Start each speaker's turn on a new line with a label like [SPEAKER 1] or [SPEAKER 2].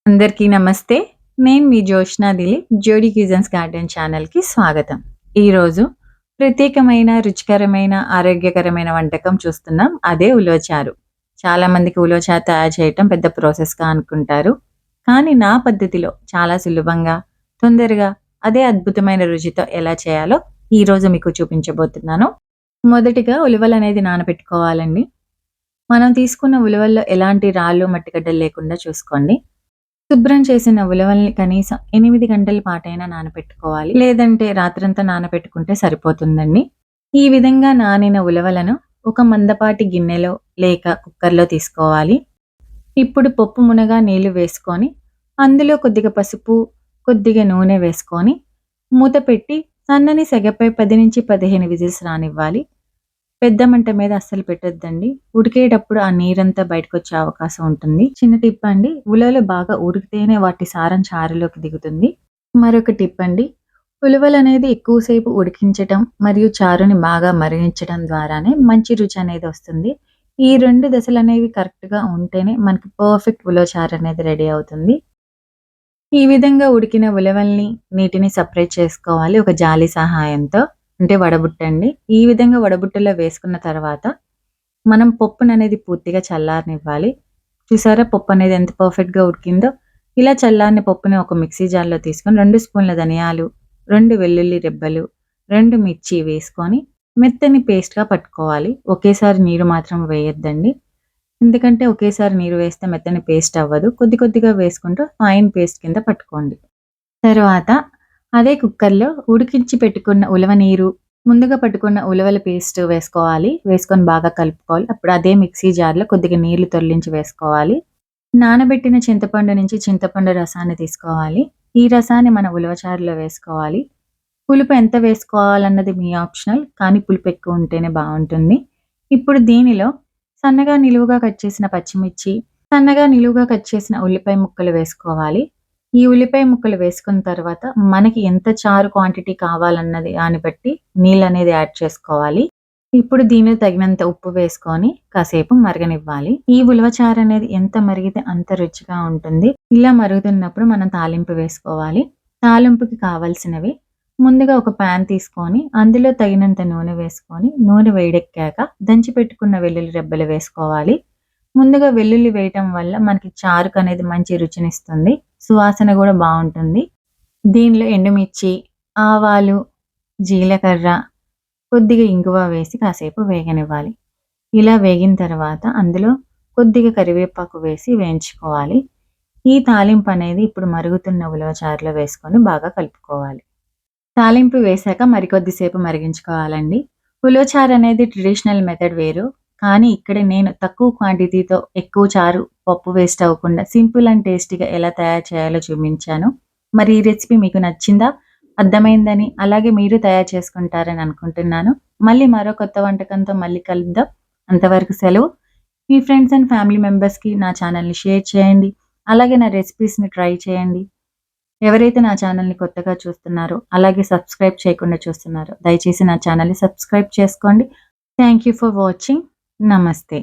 [SPEAKER 1] అందరికీ నమస్తే. నేను మీ జోష్నా దిలీప్. జోడీ కిచెన్స్ గార్డెన్ ఛానల్‌కి స్వాగతం. ఈరోజు ప్రత్యేకమైన, రుచికరమైన, ఆరోగ్యకరమైన వంటకం చూస్తున్నాం. అదే ఉలవచారు. చాలామందికి ఉలవచారు తయారు చేయటం పెద్ద ప్రాసెస్‌గా అనుకుంటారు. కానీ నా పద్ధతిలో చాలా సులభంగా, తొందరగా, అదే అద్భుతమైన రుచితో ఎలా చేయాలో ఈరోజు మీకు చూపించబోతున్నాను. మొదటిగా ఉలవలనేది నానబెట్టుకోవాలండి. మనం తీసుకున్న ఉలవల్లో ఎలాంటి రాళ్ళు, మట్టిగడ్డలు లేకుండా చూసుకోండి. శుభ్రం చేసిన ఉలవల్ని కనీసం 8 గంటల పాటైనా నానబెట్టుకోవాలి. లేదంటే రాత్రంతా నానబెట్టుకుంటే సరిపోతుందండి. ఈ విధంగా నానిన ఉలవలను ఒక మందపాటి గిన్నెలో లేక కుక్కర్‌లో తీసుకోవాలి. ఇప్పుడు పప్పు మునగా నీళ్లు వేసుకొని, అందులో కొద్దిగా పసుపు, కొద్దిగా నూనె వేసుకొని, మూత పెట్టి సన్నని సెగపై 10-15 విజిల్స్ రానివ్వాలి. పెద్ద మంట మీద అస్సలు పెట్టొద్దండి. ఉడికేటప్పుడు ఆ నీరంతా బయటకొచ్చే అవకాశం ఉంటుంది. చిన్న టిప్ అండి. ఉలవలు బాగా ఉడికితేనే వాటి సారం చారులోకి దిగుతుంది. మరొక టిప్ అండి. ఉలవలనేది ఎక్కువ సేపు ఉడికించటం మరియు చారుని బాగా మరిగించడం ద్వారానే మంచి రుచి అనేది వస్తుంది. ఈ 2 దశలనేవి కరెక్ట్‌గా ఉంటేనే మనకి పర్ఫెక్ట్ ఉలవ చారు అనేది రెడీ అవుతుంది. ఈ విధంగా ఉడికిన ఉలవల్ని, నీటిని సెపరేట్ చేసుకోవాలి ఒక జాలి సహాయంతో. అంటే వడబుట్టండి. ఈ విధంగా వడబుట్టలో వేసుకున్న తర్వాత, మనం పప్పుననేది పూర్తిగా చల్లారనివ్వాలి. చూసారా పప్పనేది ఎంత పర్ఫెక్ట్‌గా ఉడికిందో. ఇలా చల్లారిన పప్పుని ఒక మిక్సీ జార్‌లో తీసుకొని 2 స్పూన్ల ధనియాలు, 2 వెల్లుల్లి రెబ్బలు, 2 మిర్చి వేసుకొని మెత్తని పేస్ట్‌గా పట్టుకోవాలి. ఒకేసారి నీరు మాత్రం వేయొద్దండి. ఎందుకంటే ఒకేసారి నీరు వేస్తే మెత్తని పేస్ట్ అవ్వదు. కొద్ది కొద్దిగా వేసుకుంటూ ఫైన్ పేస్ట్ కింద పట్టుకోండి. తరువాత అదే కుక్కర్‌లో ఉడికించి పెట్టుకున్న ఉలవ నీరు, ముందుగా పట్టుకున్న ఉలవల పేస్ట్ వేసుకోవాలి. వేసుకొని బాగా కలుపుకోవాలి. అప్పుడు అదే మిక్సీ జార్‌లో కొద్దిగా నీళ్లు తొలగించి వేసుకోవాలి. నానబెట్టిన చింతపండు నుంచి చింతపండు రసాన్ని తీసుకోవాలి. ఈ రసాన్ని మన ఉలవ చారులో వేసుకోవాలి. పులుపు ఎంత వేసుకోవాలన్నది మీ ఆప్షనల్. కానీ పులుపు ఎక్కువ ఉంటేనే బావుంటుంది. ఇప్పుడు దీనిలో సన్నగా నిలువుగా కట్ చేసిన పచ్చిమిర్చి, సన్నగా నిలువుగా కట్ చేసిన ఉల్లిపాయ ముక్కలు వేసుకోవాలి. ఈ ఉల్లిపాయ ముక్కలు వేసుకున్న తర్వాత మనకి ఎంత చారు క్వాంటిటీ కావాలన్నది దాన్ని బట్టి నీళ్ళనేది యాడ్ చేసుకోవాలి. ఇప్పుడు దీనికి తగినంత ఉప్పు వేసుకొని కాసేపు మరగనివ్వాలి. ఈ ఉలవ చారు అనేది ఎంత మరిగితే అంత రుచిగా ఉంటుంది. ఇలా మరుగుతున్నప్పుడు మనం తాలింపు వేసుకోవాలి. తాలింపుకి కావాల్సినవి ముందుగా ఒక పాన్ తీసుకొని అందులో తగినంత నూనె వేసుకొని, నూనె వేడెక్కాక దంచి పెట్టుకున్న వెల్లుల్లి రెబ్బలు వేసుకోవాలి. ముందుగా వెల్లుల్లి వేయటం వల్ల మనకి చారుకనేది మంచి రుచినిస్తుంది. సువాసన గూడా బావుంటుంది. దీనిలో ఎండుమిర్చి, ఆవాలు, జీలకర్ర, కొద్దిగా ఇంగువ వేసి కాసేపు వేగనివ్వాలి. ఇలా వేగిన తర్వాత అందులో కొద్దిగా కరివేపాకు వేసి వేయించుకోవాలి. ఈ తాలింపనేది ఇప్పుడు మరుగుతున్న ఉలవ చారులో వేసుకొని బాగా కలుపుకోవాలి. తాలింపు వేశాక మరికొద్ది సేపు మరిగించుకోవాలండి. ఉలవచారు అనేది ట్రెడిషనల్ మెథడ్ వేరు. కానీ ఇక్కడ నేను తక్కువ క్వాంటిటీతో ఎక్కువ చారు, పప్పు వేస్ట్ అవ్వకుండా సింపుల్ అండ్ టేస్టీగా ఎలా తయారు చేయాలో చూపించాను. మరి ఈ రెసిపీ మీకు నచ్చిందా? అర్థమైందని, అలాగే మీరు తయారు చేసుకుంటారని అనుకుంటున్నాను. మళ్ళీ మరో కొత్త వంటకంతో మళ్ళీ కలుద్దాం. అంతవరకు సెలవు. మీ ఫ్రెండ్స్ అండ్ ఫ్యామిలీ మెంబర్స్‌కి నా ఛానల్‌ని షేర్ చేయండి. అలాగే నా రెసిపీస్‌ని ట్రై చేయండి. ఎవరైతే నా ఛానల్‌ని కొత్తగా చూస్తున్నారో, అలాగే సబ్స్క్రైబ్ చేయకుండా చూస్తున్నారో, దయచేసి నా ఛానల్‌ని సబ్స్క్రైబ్ చేసుకోండి. Thank you for watching. నమస్తే.